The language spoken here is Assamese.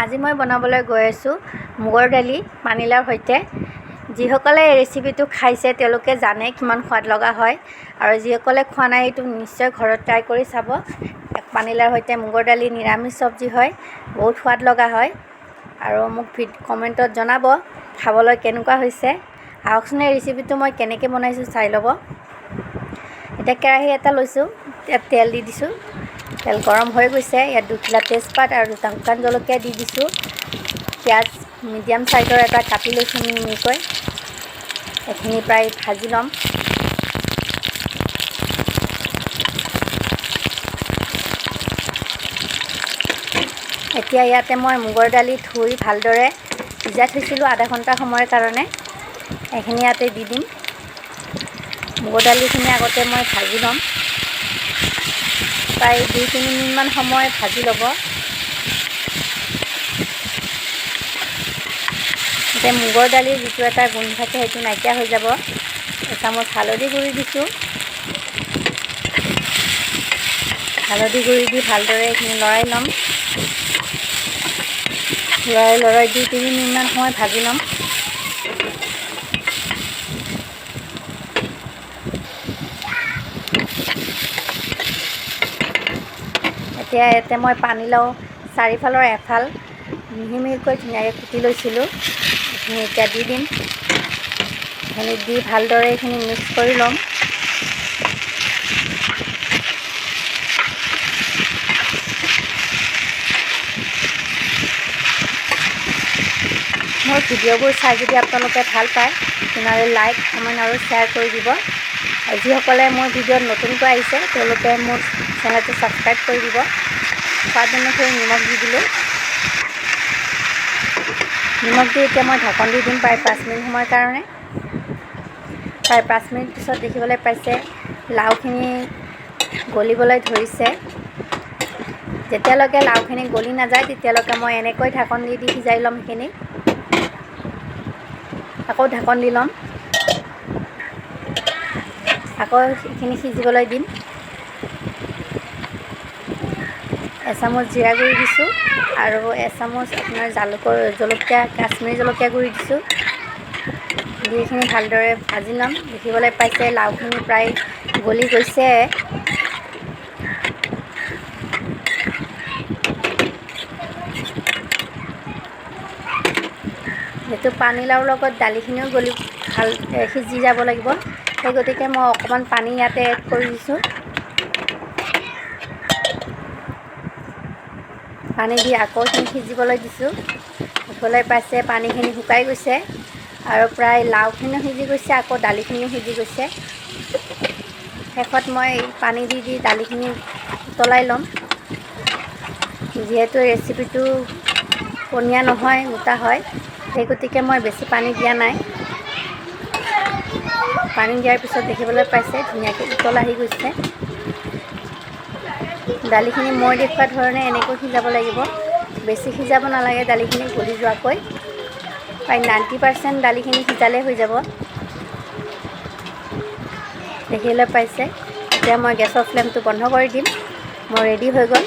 আজি মই বনাবলৈ গৈ আছোঁ মুগৰ দালি পানীলাওৰ সৈতে। যিসকলে এই ৰেচিপিটো খাইছে তেওঁলোকে জানে কিমান সোৱাদ লগা হয়, আৰু যিসকলে খোৱা নাই এইটো নিশ্চয় ঘৰত ট্ৰাই কৰি চাব। পানীলাওৰ সৈতে মুগৰ দালি নিৰামিষ চব্জি হয়, বহুত সোৱাদ লগা হয়, আৰু মোক কমেণ্টত জনাব খাবলৈ কেনেকুৱা হৈছে। আহকচোন এই ৰেচিপিটো মই কেনেকৈ বনাইছোঁ চাই ল'ব। এতিয়া কেৰাহী এটা লৈছোঁ, ইয়াত তেল দি দিছোঁ। তেল গৰম হৈ গৈছে, ইয়াত 2 খিলা তেজপাত আৰু 2টা শুকান জলকীয়া দি দিছোঁ। পিঁয়াজ মিডিয়াম চাইজৰ এটা কাটি লৈছোঁ মিহিকৈ। এইখিনি প্ৰায় ভাজি ল'ম। এতিয়া ইয়াতে মই মুগৰ দালি ধুই ভালদৰে ভিজাই থৈছিলোঁ আধা ঘণ্টা সময়ৰ কাৰণে, এইখিনি ইয়াতে দি দিম। মুগৰ দালিখিনি আগতে মই ভাজি ল'ম, প্ৰায় 2-3 মিনিটমান সময় ভাজি ল'ব। এতিয়া মুগৰ দালিৰ যিটো এটা গোন্ধ থাকে সেইটো নাইকিয়া হৈ যাব। এচামুচ হালধি গুড়ি দিছোঁ। হালধি গুড়ি দি ভালদৰে এইখিনি লৰাই ল'ম। লৰাই 2-3 মিনিটমান সময় ভাজি ল'ম। এতিয়া ইয়াতে মই পানীলাও চাৰিফালৰ এফাল মিহি মিহিকৈ ধুনীয়াকৈ কুটি লৈছিলোঁ, এইখিনি এতিয়া দি দিম। এইখিনি দি ভালদৰে এইখিনি মিক্স কৰি ল'ম। মোৰ ভিডিঅ'বোৰ চাই যদি আপোনালোকে ভাল পায় তেনেহ'লে লাইক, কমেণ্ট আৰু শ্বেয়াৰ কৰি দিব। আৰু যিসকলে মোৰ ভিডিঅ'ত নতুনকৈ আহিছে তেওঁলোকে মোৰ চেনেলটো ছাবস্ক্ৰাইব কৰি দিব। সোৱাদ অনুসৰি নিমখ দি দিলোঁ। নিমখ দি এতিয়া মই ঢাকন দি দিম প্ৰায় 5 মিনিট সময়ৰ কাৰণে। প্ৰায় 5 মিনিট পিছত দেখিবলৈ পাইছে লাওখিনি গলিবলৈ ধৰিছে। যেতিয়ালৈকে লাওখিনি গলি নাযায় তেতিয়ালৈকে মই এনেকৈ ঢাকন দি সিজাই ল'ম। সেইখিনি আকৌ ঢাকন দি ল'ম, আকৌ এইখিনি সিজিবলৈ দিম। এচামুচ জিৰা গুড়ি দিছোঁ আৰু এচামুচ আপোনাৰ জলকীয়া কাশ্মীৰী জলকীয়া গুড়ি দিছোঁ। দি এইখিনি ভালদৰে ভাজি ল'ম। দেখিবলৈ পাইছে লাওখিনি প্ৰায় গলি গৈছে। যিহেতু পানীলাওৰ লগত দালিখিনিও ভাল সিজি যাব লাগিব, সেই গতিকে মই অকণমান পানী ইয়াতে এড কৰি দিছোঁ। পানী দি আকৌ এইখিনি সিজিবলৈ দিছোঁ। দেখিবলৈ পাইছে পানীখিনি শুকাই গৈছে আৰু প্ৰায় লাওখিনিও সিজি গৈছে, আকৌ দালিখিনিও সিজি গৈছে। শেষত মই পানী দি দালিখিনি উতলাই ল'ম। যিহেতু ৰেচিপিটো পনীয়া নহয়, গোটা হয়, সেই গতিকে মই বেছি পানী দিয়া নাই। পানী দিয়াৰ পিছত দেখিবলৈ পাইছে ধুনীয়াকৈ উতল আহি গৈছে। দালিখিনি মই দেখুওৱা ধৰণে এনেকৈ সিজাব লাগিব, বেছি সিজাব নালাগে। দালিখিনি গলি যোৱাকৈ প্ৰায় 90% দালিখিনি সিজালে হৈ যাব। দেখিবলৈ পাইছে। এতিয়া মই গেছৰ ফ্লেমটো বন্ধ কৰি দিম। মোৰ ৰেডি হৈ গ'ল।